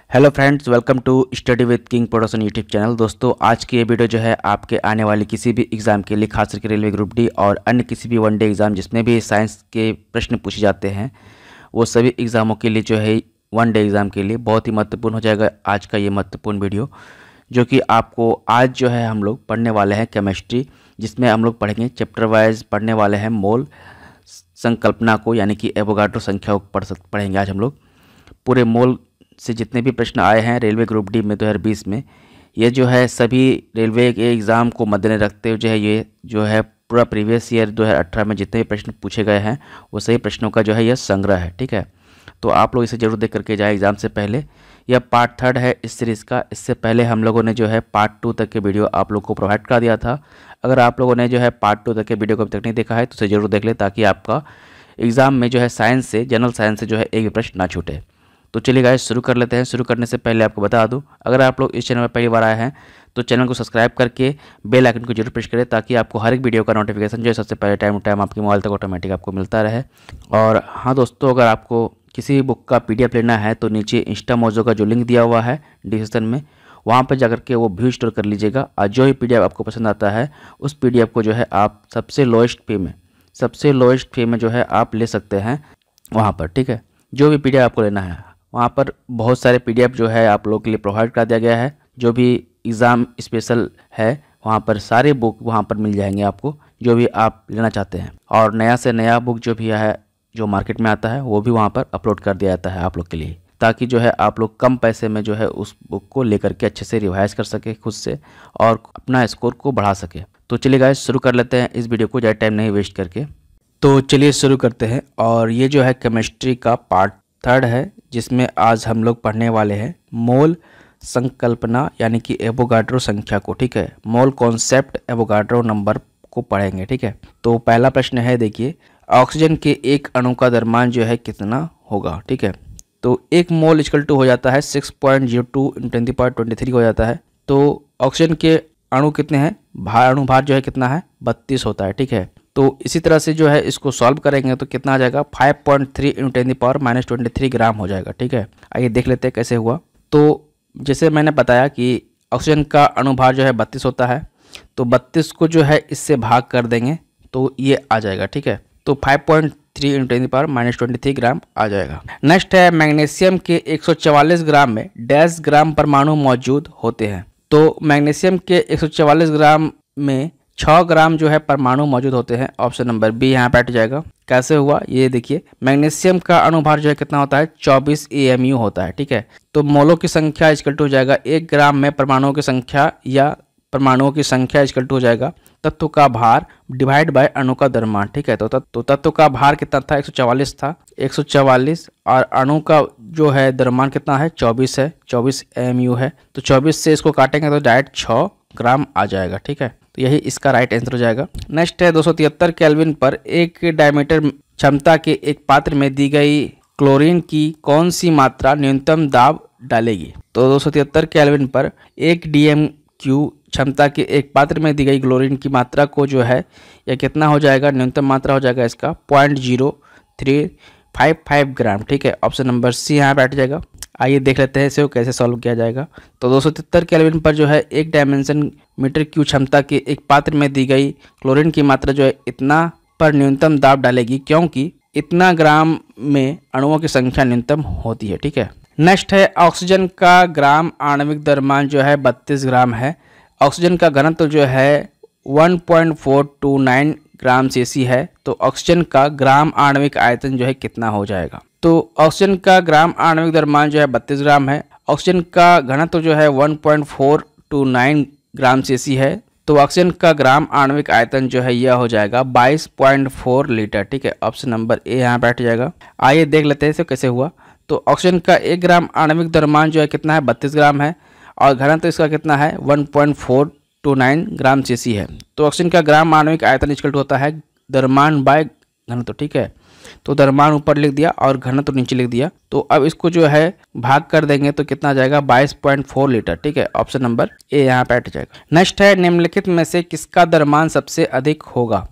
Hello friends, welcome to study with King Production YouTube channel. दोस्तों, आज की ये वीडियो जो है आपके आने वाली किसी भी एग्ज़ाम के लिए, खास करके रेलवे ग्रुप डी और अन्य किसी भी वनडे एग्ज़ाम जिसमें भी साइंस के प्रश्न पूछे जाते हैं, वो सभी एग्ज़ामों के लिए जो है वनडे एग्ज़ाम के लिए बहुत ही महत्वपूर्ण हो जाएगा आज का ये महत्वपूर्ण वीडियो, जो कि आपको आज जो है हम लोग पढ़ने वाले हैं केमिस्ट्री, जिसमें हम लोग पढ़ेंगे चैप्टर वाइज पढ़ने वाले हैं मोल संकल्पना को, यानी कि एवोगाड्रो संख्या को पढ़ेंगे आज हम लोग। पूरे मोल से जितने भी प्रश्न आए हैं रेलवे ग्रुप डी में 2020 में, ये जो है सभी रेलवे के एग्ज़ाम को मद्देनजर रखते हुए जो है ये जो है पूरा प्रीवियस ईयर 2018 में जितने भी प्रश्न पूछे गए हैं वो सही प्रश्नों का जो है यह संग्रह है। ठीक है, तो आप लोग इसे जरूर देख करके जाए एग्ज़ाम से पहले। यह पार्ट 3 है इस सीरीज़ का। इससे पहले हम लोगों ने जो है पार्ट 2 तक के वीडियो आप लोग को प्रोवाइड कर दिया था। अगर आप लोगों ने जो है पार्ट 2 तक के वीडियो को अभी तक नहीं देखा है तो उसे जरूर देख ले, ताकि आपका एग्ज़ाम में जो है साइंस से, जनरल साइंस से जो है एक भी प्रश्न ना छूटे। तो चलिए गाइस शुरू कर लेते हैं। शुरू करने से पहले आपको बता दूं, अगर आप लोग इस चैनल पर पहली बार आए हैं तो चैनल को सब्सक्राइब करके बेल आइकन को जरूर प्रेस करें, ताकि आपको हर एक वीडियो का नोटिफिकेशन जो है सबसे पहले टाइम टू टाइम आपके मोबाइल तक ऑटोमेटिक आपको मिलता रहे। और हाँ दोस्तों, अगर आपको किसी भी बुक का PDF लेना है तो नीचे इंस्टा मोजो का जो लिंक दिया हुआ है डिस्क्रिप्शन में, वहाँ पर जाकर के वो व्यू स्टोर कर लीजिएगा। और जो ही PDF आपको पसंद आता है उस PDF को जो है आप सबसे लोएस्ट फी में जो है आप ले सकते हैं वहाँ पर। ठीक है, जो भी PDF आपको लेना है वहाँ पर बहुत सारे PDF जो है आप लोगों के लिए प्रोवाइड कर दिया गया है। जो भी एग्ज़ाम स्पेशल है वहाँ पर सारे बुक वहाँ पर मिल जाएंगे आपको, जो भी आप लेना चाहते हैं। और नया से नया बुक जो भी है जो मार्केट में आता है वो भी वहाँ पर अपलोड कर दिया जाता है आप लोग के लिए, ताकि जो है आप लोग कम पैसे में जो है उस बुक को लेकर के अच्छे से रिवाइज कर सके खुद से और अपना स्कोर को बढ़ा सके। तो चलिए गाइस शुरू कर लेते हैं इस वीडियो को, ज़्यादा टाइम नहीं वेस्ट करके। तो चलिए शुरू करते हैं। और ये जो है केमिस्ट्री का पार्ट 3 है, जिसमें आज हम लोग पढ़ने वाले हैं मोल संकल्पना यानी कि एवोगाड्रो संख्या को। ठीक है, मोल कॉन्सेप्ट एवोगाड्रो नंबर को पढ़ेंगे। ठीक है, तो पहला प्रश्न है, देखिए ऑक्सीजन के एक अणु का द्रव्यमान जो है कितना होगा। ठीक है, तो एक मोल इक्वल टू हो जाता है 6.02 × 10⁻23 हो जाता है। तो ऑक्सीजन के अणु कितने हैं, अणुभार जो है कितना है, 32 होता है। ठीक है, तो इसी तरह से जो है इसको सॉल्व करेंगे तो कितना आ जाएगा, 5.3 × 10⁻23 ग्राम हो जाएगा। ठीक है, आइए देख लेते हैं कैसे हुआ। तो जैसे मैंने बताया कि ऑक्सीजन का अणुभार जो है 32 होता है, तो 32 को जो है इससे भाग कर देंगे तो ये आ जाएगा। ठीक है, तो 5.3 × 10⁻23 ग्राम आ जाएगा। नेक्स्ट है, मैग्नीशियम के 144 ग्राम में डैश ग्राम परमाणु मौजूद होते हैं। तो मैग्नीशियम के 144 ग्राम में 6 ग्राम जो है परमाणु मौजूद होते हैं। ऑप्शन नंबर बी यहाँ पे हट जाएगा। कैसे हुआ ये देखिए, मैग्नीशियम का अणुभार जो है कितना होता है, 24 AMU होता है। ठीक है, तो मोलों की संख्या इक्वल टू हो जाएगा 1 ग्राम में परमाणुओं की संख्या, या परमाणुओं की संख्या इक्वल टू हो जाएगा तत्व का भार डिवाइड बाय अणु का द्रव्यमान। ठीक है, तो तत्व का भार कितना था, 144 था, 144, और अणु का जो है द्रव्यमान कितना है, 24 है, 24 AMU है। तो 24 से इसको काटेंगे तो डायरेक्ट 6 ग्राम आ जाएगा। ठीक है, तो यही इसका राइट आंसर हो जाएगा। नेक्स्ट है, 273 केल्विन पर एक डायमीटर क्षमता के एक पात्र में दी गई क्लोरीन की कौन सी मात्रा न्यूनतम दाब डालेगी। तो 273 केल्विन पर 1 DMQ क्षमता के एक पात्र में दी गई क्लोरीन की मात्रा को जो है यह कितना हो जाएगा, न्यूनतम मात्रा हो जाएगा इसका 0.0355 ग्राम। ठीक है, ऑप्शन नंबर सी यहाँ बैठ जाएगा। आइए देख लेते हैं इसे कैसे सॉल्व किया जाएगा। तो 273 केल्विन पर जो है 1 डायमेंशन मीटर क्यूब क्षमता के एक पात्र में दी गई क्लोरीन की मात्रा जो है इतना पर न्यूनतम दाब डालेगी, क्योंकि इतना ग्राम में अणुओं की संख्या न्यूनतम होती है। ठीक है, नेक्स्ट है, ऑक्सीजन का ग्राम आणविक द्रव्यमान जो है 32 ग्राम है। ऑक्सीजन का घनत्व जो है 1.429 ग्राम cc है। तो ऑक्सीजन का ग्राम आणविक आयतन जो है कितना हो जाएगा। तो ऑक्सीजन का ग्राम आणविक द्रव्यमान जो है 32 ग्राम है। ऑक्सीजन का घनत्व जो है 1.429 ग्राम cc है। तो ऑक्सीजन का ग्राम आणविक आयतन जो है यह हो जाएगा 22.4 लीटर। ठीक है, ऑप्शन नंबर ए यहाँ बैठ जाएगा। आइए देख लेते हैं इसे कैसे हुआ। तो ऑक्सीजन का 1 ग्राम आणविक द्रव्यमान जो है कितना है, 32 ग्राम है, और घनत्व इसका कितना है, 1.429 ग्राम cc है। तो ऑक्सीजन का ग्राम आणविक आयतन इक्वल टू होता है द्रव्यमान बाय घनत्व। ठीक है, तो द्रव्यमान ऊपर लिख दिया और घनत्व नीचे लिख दिया। तो अब इसको जो है भाग कर देंगे तो कितना आ जाएगा, 22.4 लीटर। ठीक है, ऑप्शन नंबर ए यहाँ पे हट जाएगा। नेक्स्ट है, निम्नलिखित में से किसका द्रव्यमान सबसे अधिक होगा।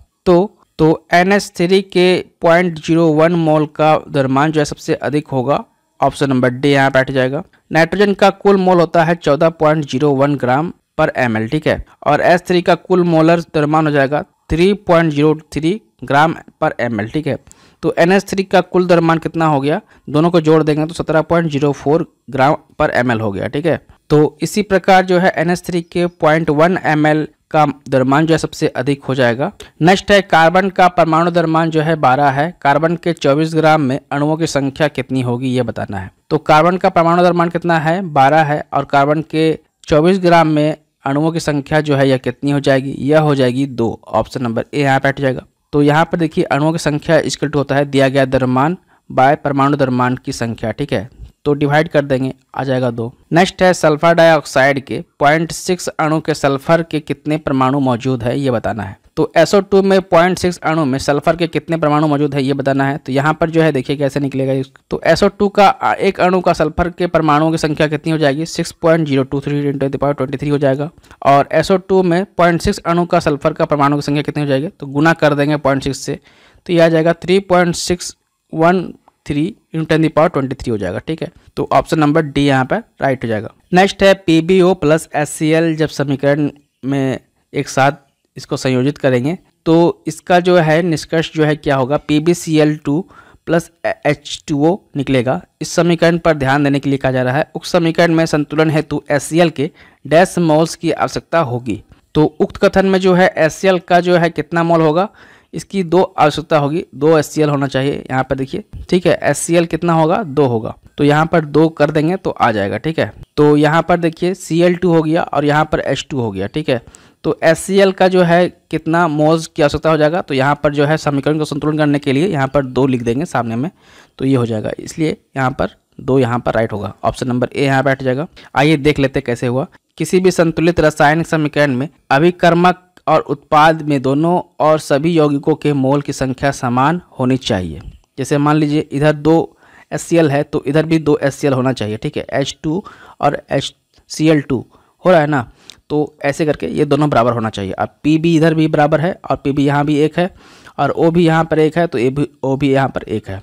तो NH3 के 0.01 मोल का द्रव्यमान जो है सबसे अधिक होगा। ऑप्शन नंबर डी यहाँ पे हट जाएगा। नाइट्रोजन का कुल मोल होता है 14.01 ग्राम पर ml, ठीक है। और H3 का कुल मोलर द्रव्यमान हो जाएगा 3.03 ग्राम पर ml, ठीक है। तो NH3 का कुल द्रव्यमान कितना हो गया, दोनों को जोड़ देंगे तो 17.04 ग्राम पर ml हो गया, ठीक है। तो इसी प्रकार जो है NH3 के 0.1 ml का द्रव्यमान जो है सबसे अधिक हो जाएगा। नेक्स्ट है कार्बन का परमाणु द्रव्यमान जो है 12 है। कार्बन के 24 ग्राम में अणुओं की संख्या कितनी होगी ये बताना है। तो कार्बन का परमाणु द्रव्यमान कितना है, 12 है, और कार्बन के 24 ग्राम में अणुओं की संख्या जो है यह कितनी हो जाएगी, यह हो जाएगी 2। ऑप्शन नंबर ए यहाँ पे हट जाएगा। तो यहाँ पर देखिए अणुओं की संख्या इक्वल टू होता है दिया गया द्रव्यमान बाय परमाणु द्रव्यमान की संख्या, ठीक है। तो डिवाइड कर देंगे, आ जाएगा 2। नेक्स्ट है सल्फर डाइऑक्साइड के 0.6 अणु के सल्फर के कितने परमाणु मौजूद है ये बताना है। तो SO2 में 0.6 अणु में सल्फर के कितने परमाणु मौजूद है ये बताना है। तो यहाँ पर जो है देखिए कैसे निकलेगा। तो SO2 का एक अणु का सल्फर के परमाणुओं की संख्या कितनी हो जाएगी, 6.023 × 10⁻23 हो जाएगा। और SO2 में 0.6 अणु का सल्फर का परमाणु की संख्या कितनी हो जाएगी, तो गुना कर देंगे 0.6 से, तो यह आ जाएगा 3.613 × 10⁻23 हो जाएगा, ठीक है। तो ऑप्शन नंबर डी यहाँ पर राइट हो जाएगा। नेक्स्ट है PbO प्लस HCl जब समीकरण में एक साथ इसको संयोजित करेंगे तो इसका जो है निष्कर्ष जो है क्या होगा, PbCl2 प्लस H2O निकलेगा। इस समीकरण पर ध्यान देने के लिए कहा जा रहा है उक्त समीकरण में संतुलन हेतु HCl के डैश मोल्स की आवश्यकता होगी। तो उक्त कथन में जो है HCl का जो है कितना मोल होगा, इसकी 2 आवश्यकता होगी, 2 HCl होना चाहिए यहाँ पर देखिए, ठीक है। HCl कितना होगा, 2 होगा, तो यहाँ पर 2 कर देंगे तो आ जाएगा, ठीक है। तो यहाँ पर देखिए Cl2 हो गया और यहाँ पर H2 हो गया, ठीक है। तो HCl का जो है कितना मोल्स की आवश्यकता हो जाएगा, तो यहाँ पर जो है समीकरण को संतुलन करने के लिए यहाँ पर 2 लिख देंगे सामने में, तो ये हो जाएगा, इसलिए यहाँ पर 2 यहाँ पर राइट होगा। ऑप्शन नंबर ए यहाँ बैठ जाएगा। आइए देख लेते कैसे हुआ। किसी भी संतुलित रासायनिक समीकरण में अभिकर्मक और उत्पाद में दोनों और सभी यौगिकों के मोल की संख्या समान होनी चाहिए। जैसे मान लीजिए इधर 2 HCl है तो इधर भी 2 HCl होना चाहिए, ठीक है। H2 और HCl2 हो रहा है ना, तो ऐसे करके ये दोनों बराबर होना चाहिए। अब Pb इधर भी बराबर है और Pb यहाँ भी 1 है और O भी यहाँ पर 1 है, तो O भी यहाँ पर 1 है।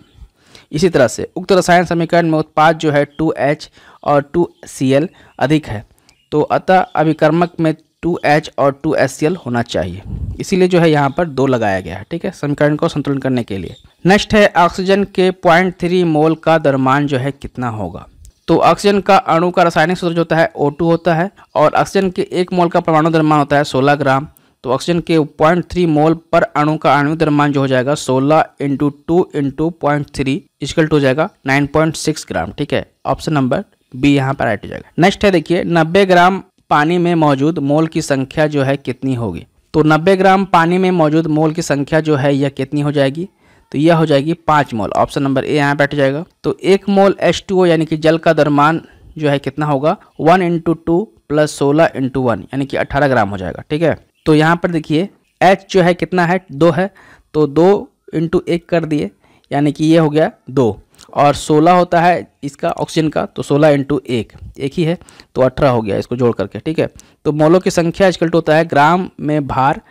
इसी तरह से उक्त रसायन समीकरण में उत्पाद जो है 2H और 2Cl अधिक है, तो अतः अभिकर्मक में 2H और 2HCl होना चाहिए, इसीलिए जो है यहाँ पर 2 लगाया गया है, ठीक है, समीकरण को संतुलन करने के लिए। नेक्स्ट है ऑक्सीजन के 0.3 मोल का द्रव्यमान जो है कितना होगा। तो ऑक्सीजन का अणु का रासायनिक सूत्र जो होता है O2 होता है और ऑक्सीजन के 1 मोल का परमाणु द्रव्यमान होता है 16 ग्राम। तो ऑक्सीजन के 0.3 मोल पर अणु का आणविक द्रव्यमान जो हो जाएगा 16 × 2 × 0.3 इक्वल टू हो जाएगा 9.6 ग्राम, ठीक है। ऑप्शन नंबर बी यहाँ पर राइट हो जाएगा। नेक्स्ट है देखिए 90 ग्राम पानी में मौजूद मोल की संख्या जो है कितनी होगी। तो 90 ग्राम पानी में मौजूद मोल की संख्या जो है यह कितनी हो जाएगी, तो यह हो जाएगी 5 मोल। ऑप्शन नंबर ए यहाँ बैठ जाएगा। तो 1 मोल H2O यानी कि जल का द्रव्यमान जो है कितना होगा 1 × 2 + 16 × 1 यानी कि 18 ग्राम हो जाएगा, ठीक है। तो यहाँ पर देखिए H जो है कितना है 2 है, तो 2 × 1 कर दिए यानी कि ये हो गया 2, और 16 होता है इसका ऑक्सीजन का, तो 16 × 1 एक ही है, तो 18 हो गया इसको जोड़ करके, ठीक है। तो मोलों की संख्या इक्वल टू होता है ग्राम में भार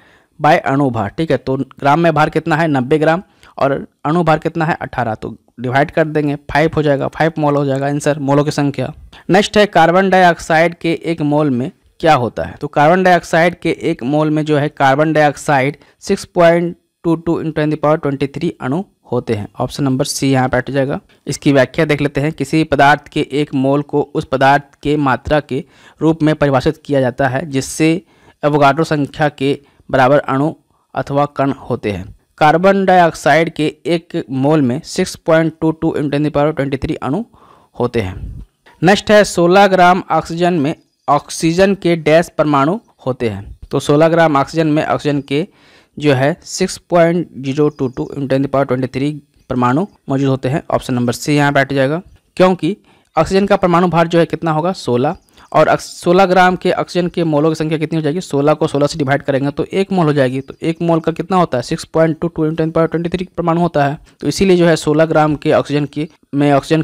बाय अणु भार, ठीक है। तो ग्राम में भार कितना है 90 ग्राम और अणु भार कितना है 18, तो डिवाइड कर देंगे 5 हो जाएगा, 5 मोल हो जाएगा आंसर मोलों की संख्या। नेक्स्ट है कार्बन डाइऑक्साइड के 1 मोल में क्या होता है। तो कार्बन डाइऑक्साइड के 1 मोल में जो है कार्बन डाइऑक्साइड 6.22 × 10⁻23 अणु होते हैं। ऑप्शन नंबर सी यहाँ बैठ जाएगा। इसकी व्याख्या देख लेते हैं। किसी पदार्थ के 1 मोल को उस पदार्थ के मात्रा के रूप में परिभाषित किया जाता है जिससे एवोगाड्रो संख्या के बराबर अणु अथवा कण होते हैं। कार्बन डाइऑक्साइड के 1 मोल में 6.22 × 10⁻23 अणु होते हैं। नेक्स्ट है 16 ग्राम ऑक्सीजन में ऑक्सीजन के डैश परमाणु होते हैं। तो 16 ग्राम ऑक्सीजन में ऑक्सीजन के जो है 6.022 × 10⁻23 परमाणु मौजूद होते हैं। ऑप्शन नंबर सी यहाँ बैठ जाएगा, क्योंकि ऑक्सीजन का परमाणु भार जो है कितना होगा 16, और 16 ग्राम के ऑक्सीजन के मोलों की संख्या कितनी हो जाएगी, 16 को 16 से डिवाइड करेंगे तो 1 मोल हो जाएगी। तो 1 मोल का कितना होता है 6.22 × 10⁻23 परमाणु होता है। तो इसीलिए जो है 16 ग्राम के ऑक्सीजन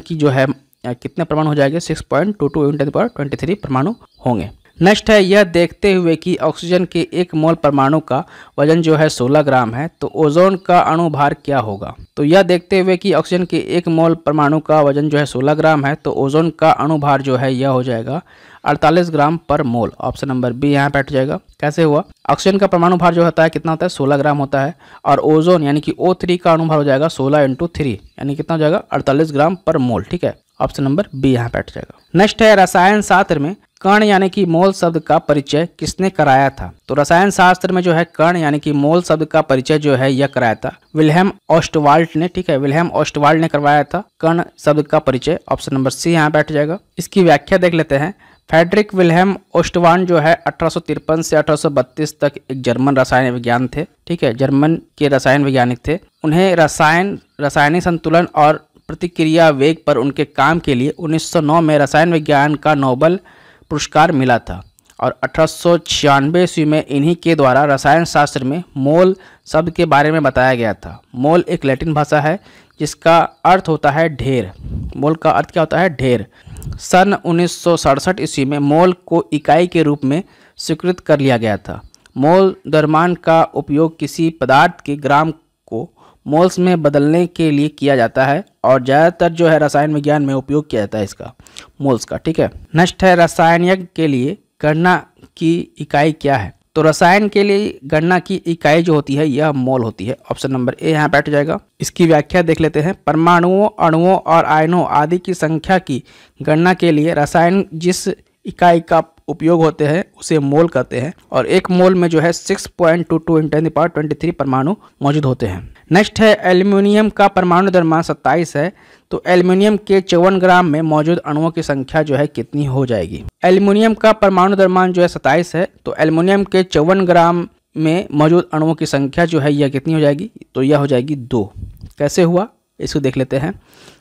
की जो है कितने परमाणु हो जाएंगे 6.22 × 10⁻23 परमाणु होंगे। नेक्स्ट है, यह देखते हुए कि ऑक्सीजन के 1 मोल परमाणु का वजन जो है 16 ग्राम है, तो ओजोन का अणुभार क्या होगा। तो यह देखते हुए कि ऑक्सीजन के 1 मोल परमाणु का वजन जो है 16 ग्राम है, तो ओजोन का अणुभार जो है यह हो जाएगा 48 ग्राम पर मोल। ऑप्शन नंबर बी यहाँ बैठ जाएगा। कैसे हुआ, ऑक्सीजन का परमाणु भार जो होता है कितना होता है 16 ग्राम होता है, और ओजोन यानी कि O3 का अणुभार हो जाएगा 16 × 3 यानी कितना हो जाएगा 48 ग्राम पर मोल। ठीक है, ऑप्शन नंबर बी यहाँ बैठ जाएगा। नेक्स्ट है, रसायन शास्त्र में कण यानी कि मोल शब्द का परिचय किसने कराया था। तो रसायन शास्त्र में जो है कण यानी कि मोल शब्द का परिचय जो है यह कराया था विल्हेम ऑस्टवाल्ड ने। ठीक है, विल्हेम ऑस्टवाल्ड ने करवाया था कण शब्द का परिचय। ऑप्शन नंबर सी यहाँ बैठ जाएगा। इसकी व्याख्या देख लेते हैं। फ्रेडरिक विल्हेम ऑस्टवाल्ड जो है 1853 से 1832 तक एक जर्मन रसायन विज्ञान थे। ठीक है, जर्मन के रसायन वैज्ञानिक थे। उन्हें रासायनिक संतुलन और प्रतिक्रिया वेग पर उनके काम के लिए 1909 में रसायन विज्ञान का नोबेल पुरस्कार मिला था, और 1896 ईस्वी में इन्हीं के द्वारा रसायन शास्त्र में मोल शब्द के बारे में बताया गया था। मोल एक लैटिन भाषा है जिसका अर्थ होता है ढेर। मोल का अर्थ क्या होता है, ढेर। सन 1967 ईस्वी में मोल को इकाई के रूप में स्वीकृत कर लिया गया था। मोल द्रव्यमान का उपयोग किसी पदार्थ के ग्राम को मोल्स में बदलने के लिए किया जाता है, और ज़्यादातर जो है रसायन विज्ञान में उपयोग किया जाता है इसका, मोल्स का। ठीक है, नेक्स्ट है, रसायन के लिए गणना की इकाई क्या है। तो रसायन के लिए गणना की इकाई जो होती है यह मोल होती है। ऑप्शन नंबर ए यहाँ बैठ जाएगा। इसकी व्याख्या देख लेते हैं। परमाणुओं, अणुओं और आयनों आदि की संख्या की गणना के लिए रसायन जिस इकाई का उपयोग होते हैं उसे मोल कहते हैं, और 1 मोल में जो है 6.22 × 1023 परमाणु मौजूद होते हैं। नेक्स्ट है, एल्यूमिनियम का परमाणु द्रव्यमान 27 है, तो एल्यूमिनियम के 54 ग्राम में मौजूद अणुओं की संख्या जो है कितनी हो जाएगी। एल्यूमिनियम का परमाणु द्रव्यमान जो है 27 है, तो एल्यूमिनियम के 54 ग्राम में मौजूद अणुओं की संख्या जो है यह कितनी हो जाएगी, तो यह हो जाएगी 2। कैसे हुआ, इसको देख लेते हैं।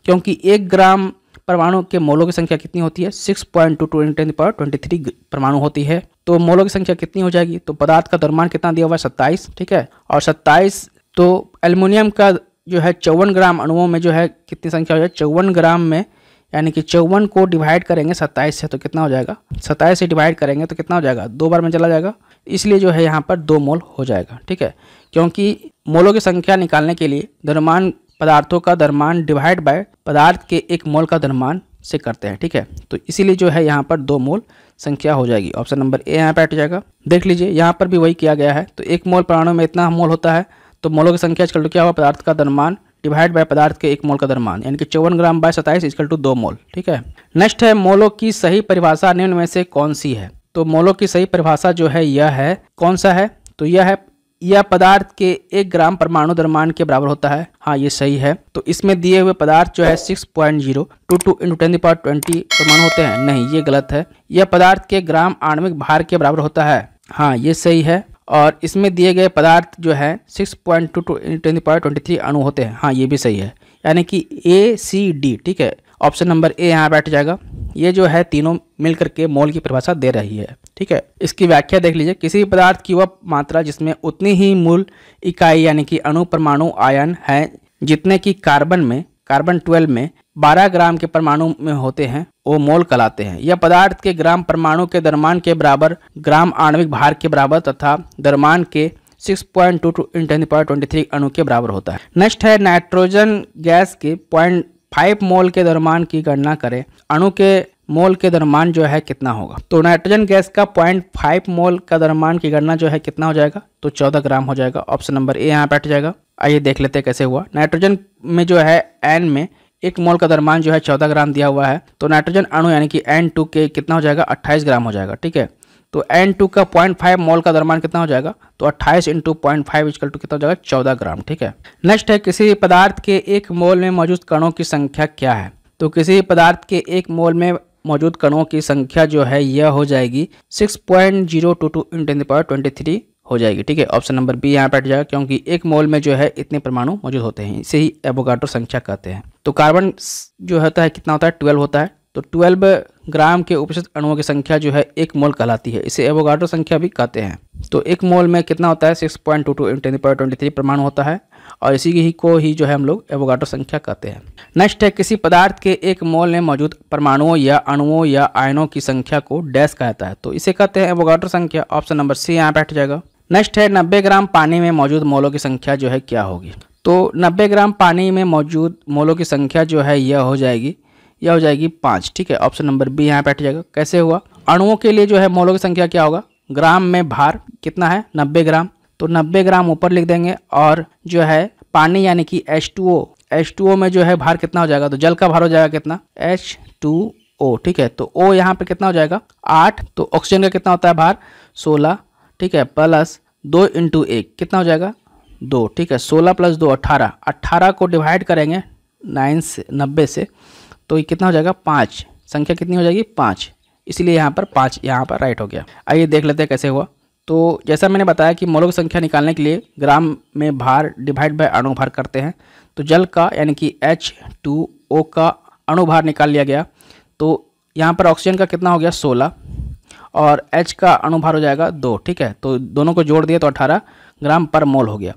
क्योंकि 1 ग्राम परमाणु के मोलों की संख्या कितनी होती है 6.22 × 1023 परमाणु होती है, तो मोलों की संख्या कितनी हो जाएगी। तो पदार्थ का द्रव्यमान कितना दिया हुआ है 27। ठीक है, और 27, तो एल्युमिनियम का जो है 54 ग्राम अणुओं में जो है कितनी संख्या हो जाएगी 54 ग्राम में, यानी कि 54 को डिवाइड करेंगे 27 से तो कितना हो जाएगा, 27 से डिवाइड करेंगे तो कितना हो जाएगा, 2 बार में चला जाएगा, इसलिए जो है यहाँ पर 2 मोल हो जाएगा। ठीक है, क्योंकि मोलों की संख्या निकालने के लिए द्रव्यमान पदार्थों का द्रव्यमान डिवाइड बाय पदार्थ के 1 मोल का द्रव्यमान से करते हैं। ठीक है, तो इसीलिए जो है यहाँ पर 2 मोल संख्या हो जाएगी। ऑप्शन नंबर ए यहाँ पे हट जाएगा। देख लीजिए यहाँ पर भी वही किया गया है। तो 1 मोल परमाणु में इतना मोल होता है, तो मोलों की संख्या इक्वल टू क्या हुआ, पदार्थ का द्रव्यमान डिवाइड बाय पदार्थ के 1 मोल का द्रव्यमान, यानी कि 54 ग्राम बाय 27 इक्वल टू 2 मोल। ठीक है, नेक्स्ट है, मोलों की सही परिभाषा निम्न में से कौन सी है। तो मोलों की सही परिभाषा जो है यह है, कौन सा है, तो यह है, यह पदार्थ के 1 ग्राम परमाणु द्रव्यमान के बराबर होता है। हाँ, ये सही है। तो इसमें दिए हुए पदार्थ जो है 6.022 × 1020 परमाणु होते हैं, नहीं ये गलत है। यह पदार्थ के ग्राम आणविक भार के बराबर होता है, हाँ ये सही है। और इसमें दिए गए पदार्थ जो है 6.22 × 1023 अणु होते हैं, हाँ ये भी सही है, यानी कि ACD। ठीक है, ऑप्शन नंबर ए यहाँ बैठ जाएगा। ये जो है तीनों मिलकर के मोल की परिभाषा दे रही है। ठीक है, इसकी व्याख्या देख लीजिए। किसी पदार्थ की वह मात्रा जिसमें उतनी ही मूल इकाई यानी कि अणु परमाणु आयन है जितने की कार्बन 12 में 12 ग्राम के परमाणु में होते हैं, वो मोल कहलाते हैं। यह पदार्थ के ग्राम परमाणु के द्रव्यमान के बराबर, ग्राम आणविक भार के बराबर तथा द्रव्यमान के 6.22 × 1023 अणु के बराबर होता है। नेक्स्ट है, नाइट्रोजन गैस के 0.5 मोल के द्रव्यमान की गणना करें। अणु के मोल के द्रव्यमान जो है कितना होगा। तो नाइट्रोजन गैस का 0.5 मोल का द्रव्यमान की गणना जो है कितना हो जाएगा, तो 14 ग्राम हो जाएगा। ऑप्शन नंबर ए यहाँ बैठ जाएगा। आइए देख लेते हैं कैसे हुआ। नाइट्रोजन में जो है N में 1 मोल का द्रव्यमान जो है 14 ग्राम दिया हुआ है, तो नाइट्रोजन अणु यानी कि N2 के कितना हो जाएगा 28 ग्राम हो जाएगा। ठीक है, तो N2 का 0.5 मोल का द्रव्यमान कितना हो जाएगा, तो 28 × 0.5 इक्वल टू कितना हो जाएगा 14 ग्राम। ठीक है, नेक्स्ट है, किसी पदार्थ के 1 मोल में मौजूद कणों की संख्या क्या है। तो किसी पदार्थ के 1 मोल में मौजूद कणों की संख्या जो है यह हो जाएगी 6.022 × 1023 हो जाएगी। ठीक है, ऑप्शन नंबर बी यहाँ बैठ जाएगा, क्योंकि 1 मोल में जो है इतने परमाणु मौजूद होते हैं, इसे ही एवोगाड्रो संख्या कहते हैं। तो कार्बन जो होता है कितना होता है 12 होता है, तो 12 ग्राम के उपस्थित अणुओं की संख्या जो है 1 मोल कहलाती है। इसे एवोगाड्रो संख्या भी कहते हैं। तो 1 मोल में कितना होता है 6.22 × 10⁻23 परमाणु होता है और इसी ही को ही जो है हम लोग एवोगाड्रो संख्या कहते हैं। नेक्स्ट है किसी पदार्थ के 1 मोल में मौजूद परमाणुओं या अणुओं या आयनों की संख्या को डैश कहता है। तो इसे कहते हैं एवोगाड्रो संख्या। ऑप्शन नंबर सी यहाँ बैठ जाएगा। नेक्स्ट है 90 ग्राम पानी में मौजूद मोलों की संख्या जो है क्या होगी। तो 90 ग्राम पानी में मौजूद मोलों की संख्या जो है यह हो जाएगी 5। ठीक है, ऑप्शन नंबर बी यहाँ बैठ जाएगा। कैसे हुआ, अणुओं के लिए जो है मोलों की संख्या क्या होगा, ग्राम में भार कितना है 90 ग्राम, तो 90 ग्राम ऊपर लिख देंगे और जो है पानी यानी कि H2O में जो है भार कितना हो जाएगा, तो जल का भार हो जाएगा कितना H2O। ठीक है, तो O यहाँ पे कितना हो जाएगा 8, तो ऑक्सीजन का कितना होता है भार 16। ठीक है, प्लस 2 × 1 कितना हो जाएगा 2। ठीक है, 16 + 2 18, 18 को डिवाइड करेंगे 90 से तो ये कितना हो जाएगा 5। संख्या कितनी हो जाएगी 5, इसलिए यहाँ पर 5 यहाँ पर राइट हो गया। आइए देख लेते हैं कैसे हुआ। तो जैसा मैंने बताया कि मोलों की संख्या निकालने के लिए ग्राम में भार डिवाइड बाय अणु भार करते हैं। तो जल का यानी कि H2O का अणु भार निकाल लिया गया। तो यहाँ पर ऑक्सीजन का कितना हो गया 16 और H का अणु भार हो जाएगा 2। ठीक है, तो दोनों को जोड़ दिए तो 18 ग्राम पर मोल हो गया।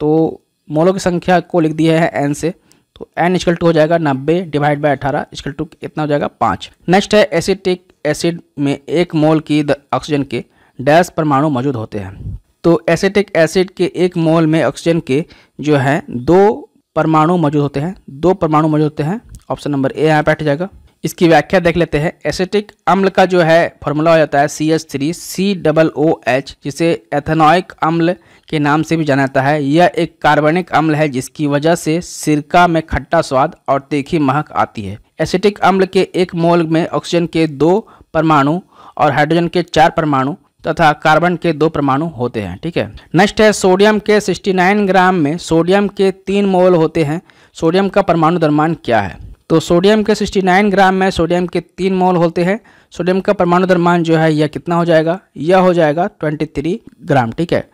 तो मोलों की संख्या को लिख दिया है N से, तो N = हो जाएगा 90 डिवाइड बाय 18 = कितना हो जाएगा 5। नेक्स्ट है एसिटिक एसिड में 1 मोल की ऑक्सीजन के डैश परमाणु मौजूद होते हैं। तो एसिटिक एसिड के 1 मोल में ऑक्सीजन के जो है 2 परमाणु मौजूद होते हैं, 2 परमाणु मौजूद होते हैं। ऑप्शन नंबर ए यहाँ बैठ जाएगा। इसकी व्याख्या देख लेते हैं। एसिटिक अम्ल का जो है फॉर्मूला हो जाता है CH3COOH, जिसे एथेनॉइक अम्ल के नाम से भी जाना जाता है। यह एक कार्बनिक अम्ल है जिसकी वजह से सिरका में खट्टा स्वाद और तीखी महक आती है। एसिटिक अम्ल के 1 मोल में ऑक्सीजन के 2 परमाणु और हाइड्रोजन के 4 परमाणु तथा कार्बन के 2 परमाणु होते हैं। ठीक है, नेक्स्ट है सोडियम के 69 ग्राम में सोडियम के 3 मोल होते हैं। सोडियम का परमाणु द्रव्यमान क्या है। तो सोडियम के 69 ग्राम में सोडियम के 3 मोल होते हैं। सोडियम का परमाणु द्रव्यमान जो है यह कितना हो जाएगा, यह हो जाएगा 23 ग्राम। ठीक है,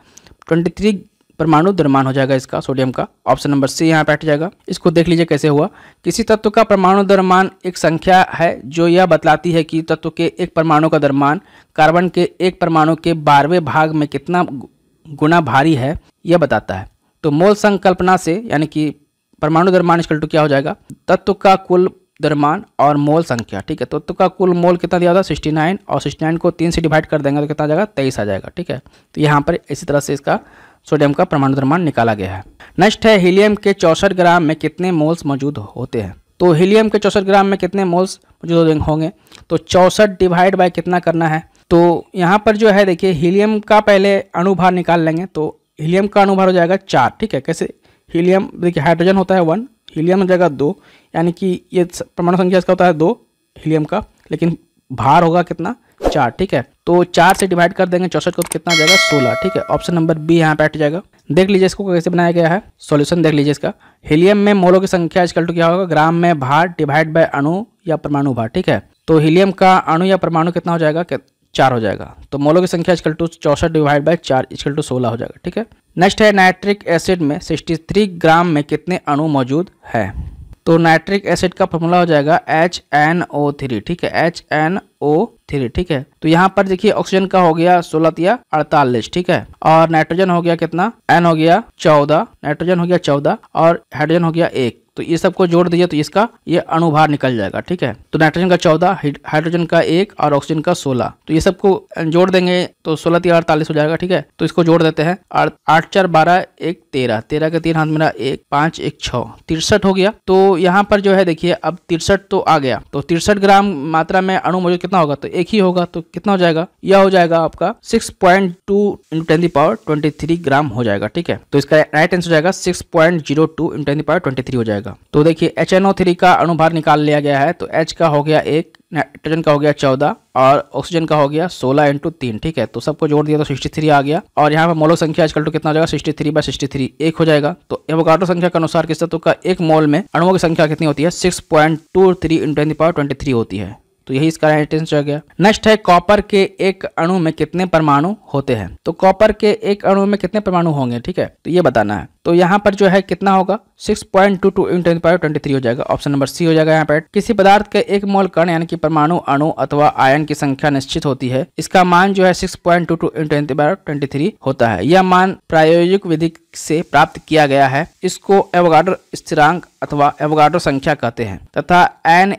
23 परमाणु द्रव्यमान हो जाएगा इसका सोडियम का। ऑप्शन नंबर सी यहाँ बैठ जाएगा। इसको देख लीजिए कैसे हुआ। किसी तत्व का परमाणु द्रव्यमान एक संख्या है जो यह बतलाती है कि तत्व के एक परमाणु का द्रव्यमान कार्बन के एक परमाणु के 12वें भाग में कितना गुना भारी है, यह बताता है। तो मोल संकल्पना से यानी कि परमाणु द्रव्यमान = क्या हो जाएगा, तत्व का कुल द्रव्यमान और मोल संख्या। ठीक है, तत्व का कुल मोल कितना दिया होता है 69 और 69 को 3 से डिवाइड कर देंगे तो कितना आ जाएगा 23 आ जाएगा। ठीक है, तो यहाँ पर इसी तरह से इसका सोडियम का परमाणु द्रव्यमान निकाला गया है। नेक्स्ट है हीलियम के 64 ग्राम में कितने मोल्स मौजूद होते हैं। तो हीलियम के 64 ग्राम में कितने मोल्स मौजूद होंगे, तो 64 डिवाइड बाय कितना करना है। तो यहाँ पर जो है देखिए हीलियम का पहले अणुभार निकाल लेंगे। तो हीलियम का अणुभार हो जाएगा 4। ठीक है, कैसे, हीलियम देखिए हाइड्रोजन होता है 1, हीलियम हो जाएगा 2, यानी कि ये परमाणु संख्या इसका होता है 2 हीलियम का, लेकिन भार होगा कितना 4। ठीक है, तो 4 से डिवाइड कर देंगे 64 को तो कितना आ जाएगा 16। ठीक है, ऑप्शन नंबर बी यहाँ बैठ जाएगा। देख लीजिए इसको कैसे बनाया गया है, सॉल्यूशन देख लीजिए इसका। हीलियम में मोलों की संख्या = क्या होगा, ग्राम में भार डिवाइड बाय अणु या परमाणु भार। ठीक है, तो हीलियम का अणु या परमाणु कितना हो जाएगा 4 हो जाएगा। तो मोलों की संख्या = 64 डिवाइड बाय 4 = 16 हो जाएगा। ठीक है, नेक्स्ट है नाइट्रिक एसिड में 63 ग्राम में कितने अणु मौजूद है। तो नाइट्रिक एसिड का फॉर्मूला हो जाएगा HNO3। ठीक है, HNO3। ठीक है, तो यहाँ पर देखिए ऑक्सीजन का हो गया 16 या 48। ठीक है, और नाइट्रोजन हो गया कितना, N हो गया 14, नाइट्रोजन हो गया 14 और हाइड्रोजन हो गया 1। तो ये सबको जोड़ दीजिए तो इसका ये अणुभार निकल जाएगा। ठीक है, तो नाइट्रोजन का 14, हाइड्रोजन का 1 और ऑक्सीजन का 16। तो ये सबको जोड़ देंगे तो 16 या 48 हो जाएगा। ठीक है, तो इसको जोड़ देते हैं। 8 4 12 1 13, 13 के 3 हाथ मेरा 1 5 1 6, 63 हो गया। तो यहाँ पर जो है देखिए अब 63 तो आ गया। तो 63 ग्राम मात्रा में अणु मौजूद कितना होगा, तो 1 ही होगा। तो कितना हो जाएगा, यह हो जाएगा आपका 6.2 × 10⁻23 ग्राम हो जाएगा। ठीक है, तो इसका राइट आंसर हो जाएगा 6.02 × 10⁻23 हो जाएगा। तो देखिए HNO3 का अणुभार निकाल लिया गया है। तो H का हो गया 1, नाइट्रोजन का हो गया 14 और ऑक्सीजन का हो गया 16 × 3। ठीक है, तो सबको जोड़ दिया तो 63 आ गया। और यहाँ पर मोल संख्या = कितना हो जाएगा 63/63 1 हो जाएगा। तो एवोगाड्रो संख्या के अनुसार किस तत्व का 1 मोल में अणुओं की संख्या कितनी होती है 6.23 × 10⁻23 होती है। तो यही इसका राइट आंसर हो गया। नेक्स्ट है कॉपर के एक अणु में कितने परमाणु होते हैं। तो कॉपर के एक अणु में कितने परमाणु होंगे, ठीक है, तो ये बताना है। तो यहाँ पर जो है कितना होगा 6.22 × 10⁻23 हो जाएगा। ऑप्शन नंबर सी हो जाएगा यहाँ पे। किसी पदार्थ के एक मोल कण यानी कि परमाणु, अणु अथवा आयन की संख्या निश्चित होती है, इसका मान जो है 6.22 × 10⁻23 होता है। यह मान प्रायोगिक विधि से प्राप्त किया गया है। इसको एवोगाड्रो स्थिरांक अथवा एवोगाड्रो संख्या कहते हैं तथा Na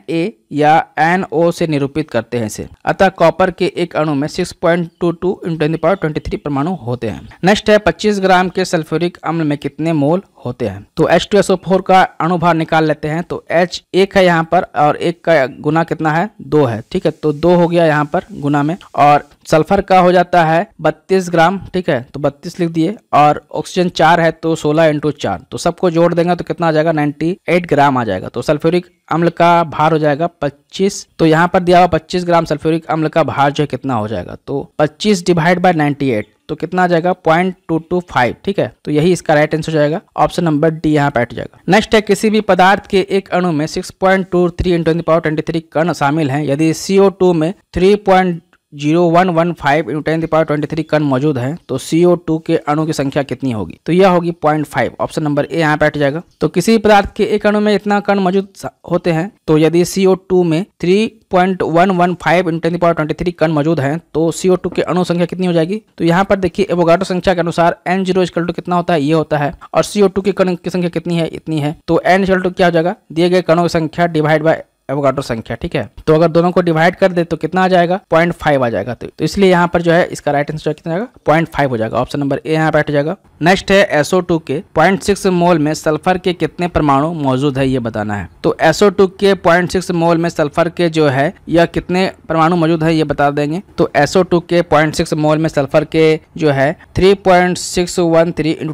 या NO से निरूपित करते हैं इसे। अतः कॉपर के एक अणु में 6.22 × 10⁻23 परमाणु होते हैं। नेक्स्ट है 25 ग्राम के सल्फ्यूरिक अम्ल में कितने मोल होते हैं। तो H2SO4 का अणुभार निकाल लेते हैं। तो H 1 है यहाँ पर और 1 का गुना कितना है 2 है, ठीक है। तो 2 हो गया यहाँ पर गुना में, और सल्फर का हो जाता है 32 ग्राम, ठीक है। तो 32 लिख दिए, और ऑक्सीजन 4 है तो 16 × 4, तो सबको जोड़ देंगे तो कितना आ जाएगा 98 ग्राम आ जाएगा। तो सल्फ्यूरिक अम्ल का भार हो जाएगा 25। तो यहाँ पर दिया हुआ 25 ग्राम सल्फ्यूरिक अम्ल का भार जो है कितना हो जाएगा, तो 25 डिवाइड बाय 98 तो कितना आ जाएगा 0.225, ठीक है। तो यही इसका राइट आंसर हो जाएगा। ऑप्शन नंबर डी यहाँ पे बैठ जाएगा। नेक्स्ट है किसी भी पदार्थ के एक अणु में 6.23 × 10⁻23 कण शामिल हैं। यदि CO2 में 3.0115 × 10⁻23 कण मौजूद है तो CO2 के अणु की संख्या कितनी होगी। तो यह होगी 0.5। ऑप्शन नंबर ए यहाँ पे बैठ जाएगा। तो किसी पदार्थ के एक अणु में इतना कण मौजूद होते हैं, तो यदि CO2 में 3.115 × 10⁻23 कण मौजूद हैं तो CO2 के अणु संख्या कितनी हो जाएगी। तो यहाँ पर देखिए एवोगाड्रो संख्या के अनुसार N0 = कितना होता है, ये होता है, और CO2 के कण की संख्या कितनी है, इतनी है। तो N = क्या हो जाएगा, दिए गए कणों की संख्या डिवाइड बाय एवोगाड्रो संख्या, ठीक है। तो अगर दोनों को डिवाइड कर दे तो कितना आ जाएगा 0.5 आ जाएगा। तो इसलिए यहाँ पर जो है इसका राइट आंसर कितना आएगा 0.5 हो जाएगा। ऑप्शन नंबर ए यहाँ बैठ जाएगा। नेक्स्ट है SO2 के 0.6 मोल में सल्फर के कितने परमाणु मौजूद है, ये बताना है। तो SO2 के 0.6 मोल में सल्फर के जो है यह कितने परमाणु मौजूद है, ये बता देंगे। तो SO2 के 0.6 मोल में सल्फर के जो है 3.613 ×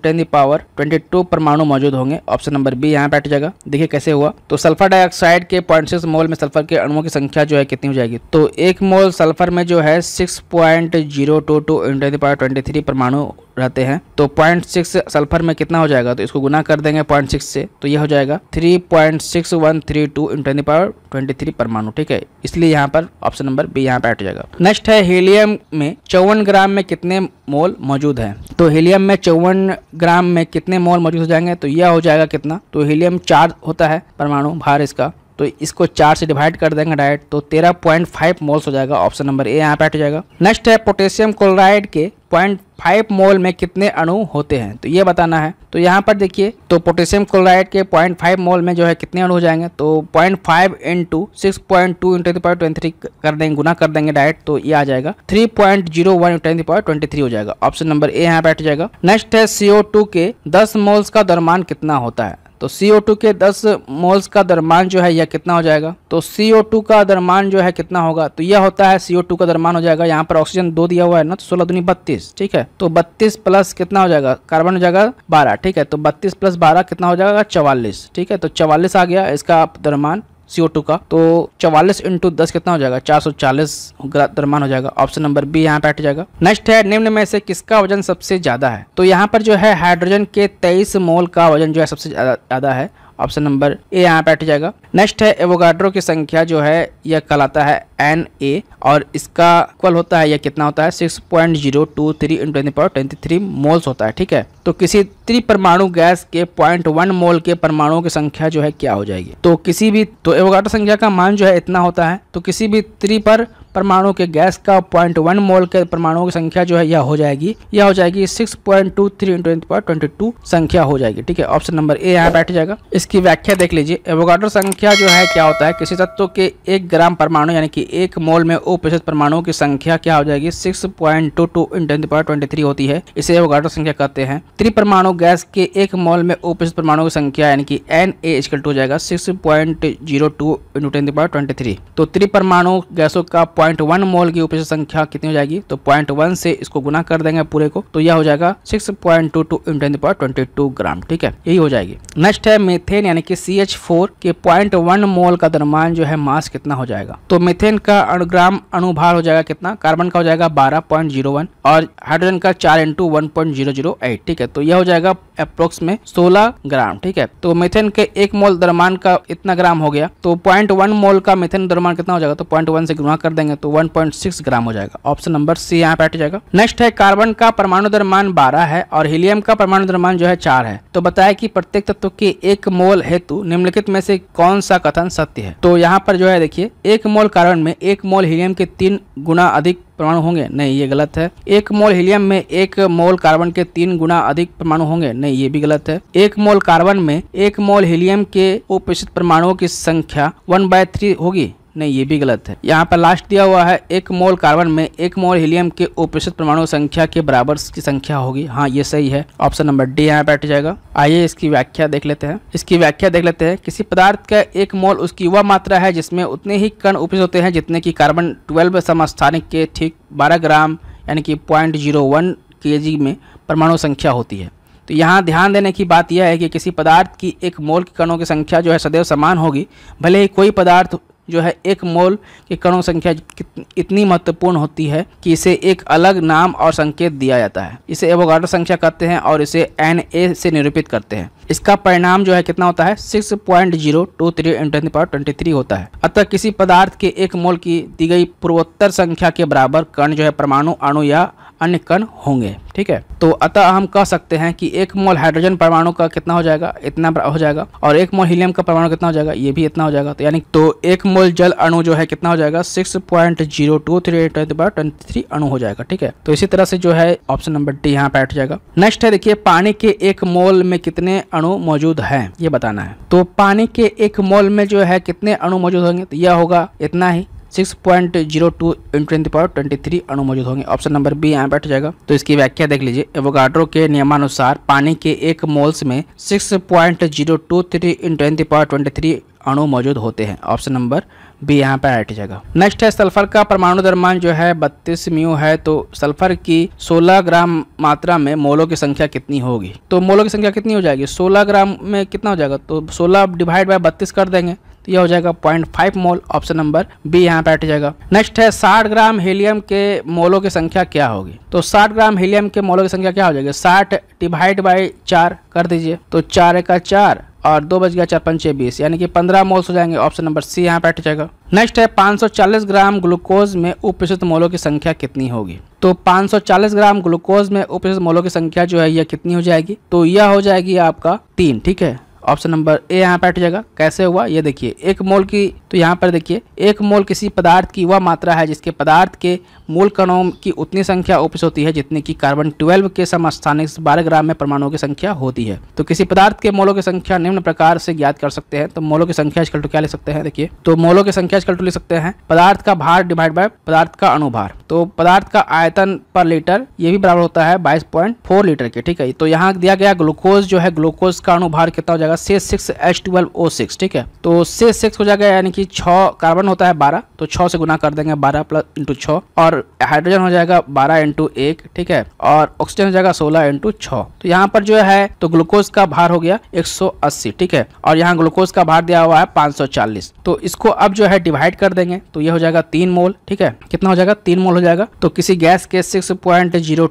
10⁻22 परमाणु मौजूद होंगे। ऑप्शन नंबर बी यहाँ बैठ जाएगा। देखिए कैसे हुआ। तो सल्फर डाइऑक्साइड के 0.6 मोल में सल्फर के अणुओं की संख्या जो है कितनी हो जाएगी। तो 1 मोल सल्फर में जो है 6.022 × 10⁻23 परमाणु रहते हैं। तो 0.6 सल्फर में कितना हो जाएगा, तो इसको गुना कर देंगे 0.6 से, तो यह हो जाएगा 3.6132 × 10⁻23 परमाणु, ठीक है। इसलिए यहाँ पर ऑप्शन नंबर बी यहाँ पे हट जाएगा। नेक्स्ट है हीलियम में 54 ग्राम में कितने मोल मौजूद है। तो हीलियम में 54 ग्राम में कितने मोल मौजूद हो जाएंगे, तो यह हो जाएगा कितना। तो हीलियम 4 होता है परमाणु भार इसका, तो इसको 4 से डिवाइड कर देंगे डायरेक्ट, तो 13.5 मोल्स हो जाएगा। ऑप्शन नंबर ए यहाँ पे हट जाएगा। नेक्स्ट है पोटेशियम क्लोराइड के 0.5 मोल में कितने अणु होते हैं, तो ये बताना है। तो यहाँ पर देखिए, तो पोटेशियम क्लोराइड के 0.5 मोल में जो है कितने अणु हो जाएंगे, तो 0.5 × 6.2 × 10⁻23 कर देंगे, गुना कर देंगे डायरेक्ट, तो ये आ जाएगा 3.01 × 10⁻23 हो जाएगा। ऑप्शन नंबर ए यहाँ पे हट जाएगा। नेक्स्ट है CO2 के 10 मोल्स का द्रव्यमान कितना होता है। तो CO2 के 10 मोल्स का द्रव्यमान जो है यह कितना हो जाएगा। तो CO2 का द्रव्यमान जो है कितना होगा, तो यह होता है CO2 का द्रव्यमान हो जाएगा। यहाँ पर ऑक्सीजन 2 दिया हुआ है ना, तो 16 दूनी 32, ठीक है। तो 32 प्लस कितना हो जाएगा, कार्बन हो जाएगा 12, ठीक है। तो 32 + 12 कितना हो जाएगा 44, ठीक है। तो 44 आ गया इसका द्रव्यमान CO2 का। तो 44 × 10 कितना हो जाएगा 440 द्रव्यमान हो जाएगा। ऑप्शन नंबर बी यहाँ पे हट जाएगा। नेक्स्ट है निम्न में से किसका वजन सबसे ज्यादा है। तो यहाँ पर जो है हाइड्रोजन के 23 मोल का वजन जो है सबसे ज्यादा है। ऑप्शन नंबर ए यहाँ पे हट जाएगा। नेक्स्ट है एवोगाड्रो की संख्या जो है यह कहलाता है Na, और इसका इक्वल होता है, यह कितना होता है 6.023 × 10⁻23 मोल्स होता है, ठीक है। तो किसी त्रिपरमाणु गैस के 0.1 मोल के परमाणुओं की संख्या जो है क्या हो जाएगी। तो किसी भी, तो एवोगाड्रो संख्या का मान जो है इतना होता है, तो किसी भी परमाणु के गैस का 0.1 मोल के परमाणुओं की संख्या जो है यह हो जाएगी 6.23 × 10⁻22 संख्या हो जाएगी, ठीक है। ऑप्शन नंबर ए यहाँ बैठ जाएगा। इसकी व्याख्या देख लीजिए। एवोगाड्रो संख्या जो है क्या होता है, किसी तत्व के 1 ग्राम परमाणु यानी कि 1 मोल में उपस्थित परमाणुओं की संख्या क्या हो जाएगी 6.22 × 10⁻23 होती है। इसे एवोगाड्रो संख्या कहते हैं। त्रिपरमाणु गैस के 1 मोल में उपस्थित परमाणुओं की संख्या यानी कि Na = हो जाएगा 6.02 × 10⁻23। तो त्रिपरमाणु गैसों का 0.1 मोल की उपस्थित संख्या कितनी हो जाएगी, तो 0.1 से इसको गुना कर देंगे पूरे को, तो यह हो जाएगा 6.22 × 10⁻22 ग्राम, ठीक है। यही हो जाएगी। नेक्स्ट है मीथेन यानी कि CH4 के 0.1 मोल का द्रव्यमान जो है मास कितना हो जाएगा। तो मीथेन का अणुग्राम अणुभार हो जाएगा कितना, कार्बन का हो जाएगा 12.01 और हाइड्रोजन का 4 × 1.008, ठीक है। तो यह हो जाएगा अप्रोक्स में 16 ग्राम। ठीक है, तो मीथेन के 1 मोल द्रव्यमान का इतना ग्राम हो गया, तो 0.1 मोल का मीथेन द्रव्यमान कितना हो जाएगा, तो 0.1 से गुणा कर देंगे तो 1.6 ग्राम हो जाएगा। ऑप्शन नंबर सी यहाँ पे हट जाएगा। नेक्स्ट है कार्बन का परमाणु द्रव्यमान 12 है और हीलियम का परमाणु द्रव्यमान जो है 4 है। तो बताया कि प्रत्येक तत्व के 1 मोल हेतु निम्नलिखित में से कौन सा कथन सत्य है। तो यहाँ पर जो है देखिए 1 मोल कार्बन में 1 मोल हीलियम के 3 गुना अधिक परमाणु होंगे, नहीं ये गलत है। 1 मोल हीलियम में 1 मोल कार्बन के 3 गुना अधिक परमाणु होंगे, नहीं ये भी गलत है। 1 मोल कार्बन में 1 मोल हीलियम के उपस्थित परमाणुओं की संख्या 1/3 होगी, नहीं ये भी गलत है। यहाँ पर लास्ट दिया हुआ है 1 मोल कार्बन में 1 मोल हीलियम के उपस्थित परमाणु संख्या के बराबर की संख्या होगी, हाँ ये सही है। ऑप्शन नंबर डी यहाँ बैठ जाएगा। आइए इसकी व्याख्या देख लेते हैं। किसी पदार्थ का 1 मोल उसकी वह मात्रा है जिसमें उतने ही कण उपस्थित होते हैं जितने की कार्बन 12 समस्थानिक के ठीक 12 ग्राम यानी कि 0.01 kg में परमाणु संख्या होती है। तो यहाँ ध्यान देने की बात यह है कि किसी पदार्थ की 1 मोल के कणों की संख्या जो है सदैव समान होगी, भले ही कोई पदार्थ जो है 1 मोल के कणों की संख्या इतनी महत्वपूर्ण होती है कि इसे एक अलग नाम और संकेत दिया जाता है। इसे एवोगाड्रो संख्या कहते हैं और इसे Na से निरूपित करते हैं। इसका परिणाम जो है कितना होता है 6.023 × 10⁻23 होता है। अतः किसी पदार्थ के 1 मोल की दी गई पूर्वोत्तर संख्या के बराबर कण जो है परमाणु, अणु या अन्य कण होंगे। ठीक है, तो अतः हम कह सकते हैं कि 1 मोल हाइड्रोजन परमाणु का कितना हो जाएगा, इतना हो जाएगा, और 1 मोल हीलियम का परमाणु कितना हो जाएगा, ये भी इतना हो जाएगा। तो यानी तो 1 मोल जल अणु जो है कितना हो जाएगा 6.023 × 10⁻23 अणु हो जाएगा। ठीक है, तो इसी तरह से जो है ऑप्शन नंबर डी यहाँ पे हट जाएगा। नेक्स्ट है देखिए पानी के 1 मोल में कितने अणु मौजूद हैं ये बताना है। तो पानी के 1 मोल में जो है कितने अणु मौजूद होंगे, तो यह होगा इतना ही 6.02 × 10⁻23 अणु मौजूद होंगे। ऑप्शन नंबर बी यहाँ बैठ जाएगा। तो इसकी व्याख्या देख लीजिए। एवोगाड्रो के नियमानुसार पानी के 1 मोल्स में 6.023 × 10⁻23 अणु मौजूद होते हैं। ऑप्शन नंबर बी यहाँ पर हट जाएगा। नेक्स्ट है सल्फर का परमाणु द्रव्यमान जो है 32 म्यू है। तो सल्फर की 16 ग्राम मात्रा में मोलों की संख्या कितनी होगी, तो मोलों की संख्या कितनी हो जाएगी 16 ग्राम में कितना हो जाएगा, तो 16 डिवाइड बाय 32 कर देंगे तो यह हो जाएगा 0.5 मोल। ऑप्शन नंबर बी यहाँ पे हट जाएगा। नेक्स्ट है 60 ग्राम हीलियम के मोलों की संख्या क्या होगी, तो 60 ग्राम हीलियम के मोलों की संख्या क्या हो जाएगी 60 डिवाइड बाय 4 कर दीजिए, तो 4 का 4 और 2 बच गया 4 5 20 यानी कि 15 मोल्स हो जाएंगे। ऑप्शन नंबर सी यहाँ पे हट जाएगा। नेक्स्ट है 540 ग्राम ग्लूकोज में उपस्थित मोलों की संख्या कितनी होगी, तो 540 ग्राम ग्लूकोज में उपस्थित मोलों की संख्या जो है यह कितनी हो जाएगी, तो यह हो जाएगी आपका 3। ठीक है, ऑप्शन नंबर ए यहाँ पे हट जाएगा। कैसे हुआ ये देखिए 1 मोल की, तो यहाँ पर देखिए 1 मोल किसी पदार्थ की वह मात्रा है जिसके पदार्थ के मूल कणों की उतनी संख्या उपस्थित होती है जितनी की कार्बन 12 के समस्थानिक 12 ग्राम में परमाणुओं की संख्या होती है। तो किसी पदार्थ के मोलों की संख्या निम्न प्रकार से ज्ञात कर सकते हैं। तो मोलों की संख्या इक्वल टू क्या लिख सकते हैं, देखिए तो मोलों की संख्या इक्वल टू लिख सकते हैं पदार्थ का भार डिवाइड बाय पदार्थ का अणुभार। तो पदार्थ का आयतन पर लीटर ये भी बराबर होता है 22.4 लीटर के। ठीक है, तो यहाँ दिया गया ग्लूकोज जो है ग्लूकोज का अणुभार कितना हो जाएगा 6H12O6। ठीक है, तो 6 हो जाएगा यानी कि 6 कार्बन होता है 12, तो 6 से गुना कर देंगे 12 + 6 और हाइड्रोजन हो जाएगा 12 × 1। ठीक है, और ऑक्सीजन हो जाएगा 16 × 6। तो यहाँ पर जो है तो ग्लूकोज का भार हो गया 180। ठीक है, और यहाँ ग्लूकोज का भार दिया हुआ है 540। तो इसको अब जो है डिवाइड कर देंगे तो ये हो जाएगा 3 मोल। ठीक है, कितना हो जाएगा 3 मोल हो जाएगा। तो किसी गैस के 6.023 ×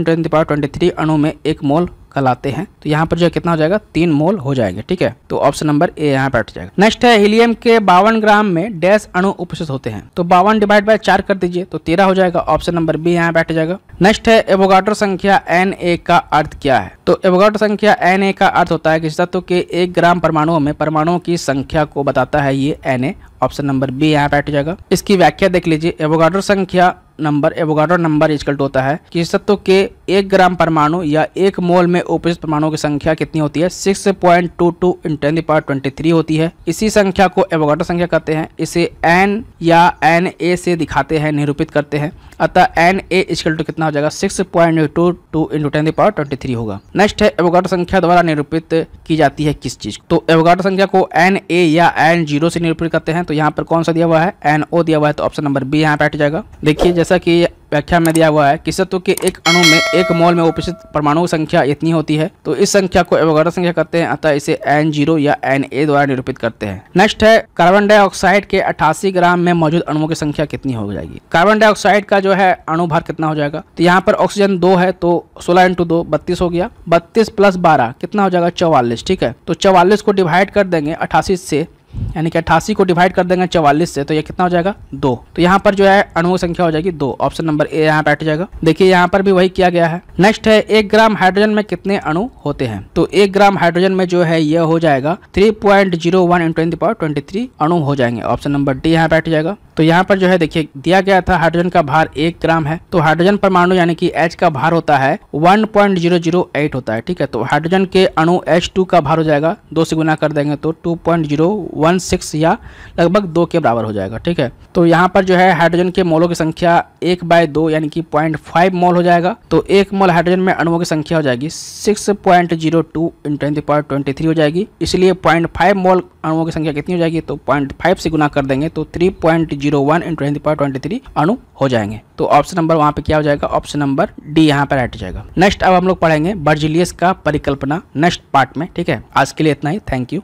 10⁻23 अणु में 1 मोल कहलाते हैं। तो यहाँ पर जो कितना हो जाएगा 3 मोल हो जाएंगे। ठीक है, तो ऑप्शन नंबर ए यहाँ बैठ जाएगा। नेक्स्ट है हीलियम के 52 ग्राम में डैश अणु उपस्थित होते हैं। तो 52 डिवाइड बाय 4 कर दीजिए तो 13 हो जाएगा। ऑप्शन नंबर बी यहाँ बैठ जाएगा। नेक्स्ट है एवोगाड्रो संख्या Na का अर्थ क्या है, तो एवोगाड्रो संख्या Na का अर्थ होता है किसी तत्व के 1 ग्राम परमाणुओं में परमाणुओं की संख्या को बताता है ये Na। ऑप्शन नंबर बी यहाँ बैठ जाएगा। इसकी व्याख्या देख लीजिए। एवोगाड्रो संख्या एवोगाड्रो नंबर इक्वल टू होता है किसी तत्व के 1 ग्राम परमाणु या 1 मोल में उपस्थित परमाणुओं की संख्या कितनी होती है 6.22 × 10⁻23 होती है। इसी संख्या को एवोगाड्रो संख्या कहते हैं। इसे n या Na से दिखाते हैं, निरूपित करते हैं। अतः Na इक्वल टू कितना हो जाएगा 6.22 × 10⁻23 होगा। नेक्स्ट है एवोगाड्रो संख्या द्वारा निरूपित की जाती है किस चीज, तो एवोगाड्रो संख्या को Na या n0 से निरूपित करते हैं। तो यहाँ पर कौन सा दिया हुआ है, NO दिया हुआ है, तो ऑप्शन नंबर बी यहाँ पे हट जाएगा। देखिए जैसा कि व्याख्या में दिया हुआ है, किसी तत्व के एक अणु में एक मोल में उपस्थित परमाणुओं की संख्या इतनी होती है, तो इस संख्या को एवोगाड्रो संख्या कहते हैं, अतः इसे N0 या Na द्वारा निरूपित करते हैं। नेक्स्ट है कार्बन डाइऑक्साइड के 88 ग्राम में मौजूद अणुओं की संख्या कितनी हो जाएगी। कार्बन डाइऑक्साइड का जो है अणु भार कितना हो जाएगा, तो यहाँ पर ऑक्सीजन 2 है, तो 16 × 2 32 हो गया, 32 + 12 कितना हो जाएगा, 44। ठीक है, तो 44 को डिवाइड कर देंगे 88 से, यानी कि 88 को डिवाइड कर देंगे 44 से, तो ये कितना हो जाएगा, 2। तो यहाँ पर जो है अणुओं की संख्या हो जाएगी 2, ऑप्शन नंबर ए यहाँ पे हट जाएगा। देखिए यहाँ पर भी वही किया गया है। नेक्स्ट है 1 ग्राम हाइड्रोजन में कितने अणु होते हैं, तो 1 ग्राम हाइड्रोजन में जो है यह हो जाएगा 3.01 × 10⁻23 अणु हो जाएंगे, ऑप्शन नंबर डी यहाँ पे हट जाएगा। तो यहाँ पर जो है देखिए दिया गया था हाइड्रोजन का भार 1 ग्राम है, तो हाइड्रोजन परमाणु यानी कि H का भार होता है 1.008 होता है। ठीक है, तो हाइड्रोजन के अणु H2 का भार हो जाएगा, 2 से गुना कर देंगे तो 2.016 या लगभग 2 के बराबर हो जाएगा। ठीक है, तो यहाँ पर जो है हाइड्रोजन के मोलों की संख्या 1/2 यानी कि 0.5 मोल हो जाएगा, तो 1 मोल हाइड्रोजन में अणुओं की संख्या हो जाएगी 6.02 × 10⁻23 हो जाएगी, इसलिए 0.5 मोल अणुओं की संख्या कितनी हो जाएगी, तो 0.5 से गुना कर देंगे तो 3.01 × 10⁻23 अणु हो जाएंगे। तो ऑप्शन नंबर वहाँ पे क्या हो जाएगा, ऑप्शन नंबर डी यहाँ पर हट जाएगा। नेक्स्ट अब हम लोग पढ़ेंगे बर्जीलियस का परिकल्पना नेक्स्ट पार्ट में। ठीक है, आज के लिए इतना ही, थैंक यू।